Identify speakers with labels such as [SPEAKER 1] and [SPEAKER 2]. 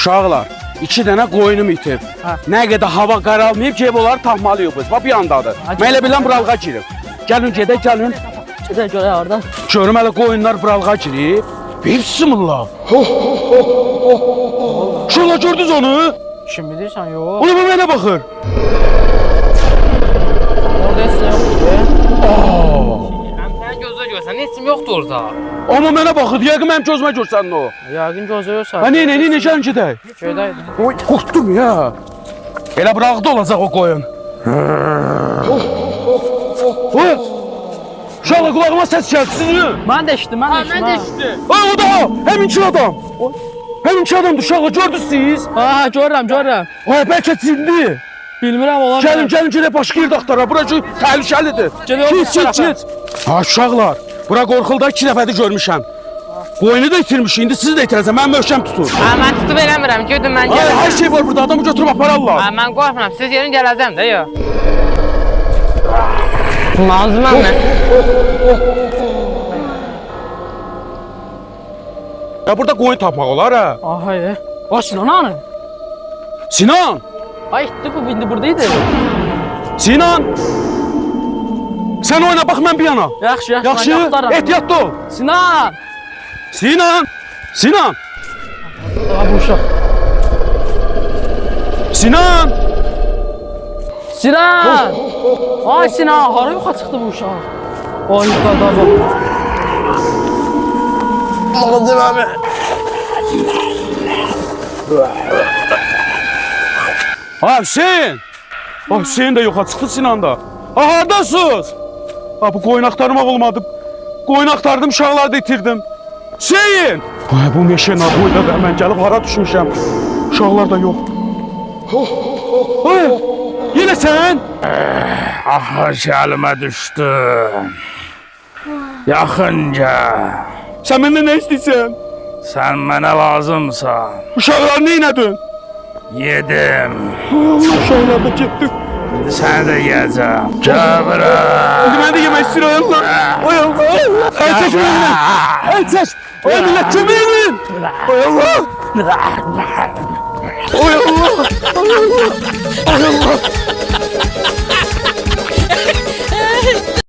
[SPEAKER 1] Uşaqlar, 2 dənə qoyunum itib. Nə qədər hava qaralmayıb ki, onları tapmalıyıq. Bax, bir yandadır. Mən elə bilən buralığa girib. Gəlin, gedək, gəlin.
[SPEAKER 2] Gedək görək oradan.
[SPEAKER 1] Görüm hələ qoyunlar buralığa girib. Bismillah. Uşaqlar, gördünüz onu?
[SPEAKER 2] Kim bilirsən, yox.
[SPEAKER 1] Ona bu mənə baxır.
[SPEAKER 2] Orada heç nə yoxdur.
[SPEAKER 3] Sen gözle görsen heç kim yoktu orada.
[SPEAKER 1] Amma mənə baxır. Yəqin mənim gözümə görsən o.
[SPEAKER 2] Yəqin gözləyirsən.
[SPEAKER 1] Ha, nə, gəlin gedək.
[SPEAKER 2] Gedək.
[SPEAKER 1] Oy, qorxdum ya. Elə buralıqda olacaq o qoyun. Oy! Uşaqlar, qulağıma səs gəldi, sizin.
[SPEAKER 2] Mən də eşitdim, mən də eşitdim.
[SPEAKER 1] Ay, o da o! Həminki adam! Həminki adamdır, uşaqlar, gördünüz siz?
[SPEAKER 2] Ha, görürəm.
[SPEAKER 1] Ay, bəlkə cindi.
[SPEAKER 2] Bilmirəm, ola
[SPEAKER 1] Gəlin, gedək, başqa yerdə axtaraq. Bura təhlükəlidir. Get. Ha, uşaqlar, bura qorxulda 2 dəfədir görmüşəm. Qoyunu da itirmiş, indi sizi də itirəcəm, mən möhkəm tutun.
[SPEAKER 3] Ben tutup eləmirəm, gördüm ben
[SPEAKER 1] Ay,
[SPEAKER 3] gələcəm.
[SPEAKER 1] hər şey var burada, adamı götürüb apararlar.
[SPEAKER 3] Ben qorxmuram, siz yerin gələcəm də yox. Lazımam mən.
[SPEAKER 1] Ya burada qoyun tapmaq olar ha.
[SPEAKER 2] Ay, o Sinan hanı?
[SPEAKER 1] Sinan!
[SPEAKER 2] Ay, itdi bu, indi buradaydı.
[SPEAKER 1] Sinan! Sən oyna, bax mən bir yana.
[SPEAKER 2] Yaxşı,
[SPEAKER 1] Yaxşı, ehtiyatlı ol.
[SPEAKER 2] Sinan!
[SPEAKER 1] Sinan!
[SPEAKER 2] Daha bu uşaq.
[SPEAKER 1] Sinan!
[SPEAKER 2] Sinan! Ay Sinan, hara yoxa çıxdı bu uşaq? Ay, yuxarıda bu.
[SPEAKER 1] Ağzım abi. Ha, Hüseyin! Ha, Hüseyin de yoxa çıxdı, Sinan da. Ha, haradasınız? Ha, bu qoyun axtarmaq olmadı. Qoyun axtardım, uşaqları da itirdim. Hüseyin! Ay, bu meşə boyda da mən gəlib hara düşmüşəm. Uşaqlar da yox. Ay, yenə sən?
[SPEAKER 4] Aha, gəlmə düşdün. Yaxınca.
[SPEAKER 1] Sən məndən nə istəyirsən?
[SPEAKER 4] Sən mənə lazımsan.
[SPEAKER 1] Uşaqları neynədin?
[SPEAKER 4] Yedim.
[SPEAKER 1] Ay Allah, uşaqlar da getdi.
[SPEAKER 4] İndi səni də yeyəcəm. Gəbirəm.
[SPEAKER 1] İndi mən də yemək istəyirəm Allah. Ay Allah. Ay çək mənimlə. Ay çək. Ay millət kömək edin. Ay Allah. Ay Allah. Ay Allah. Ay Allah.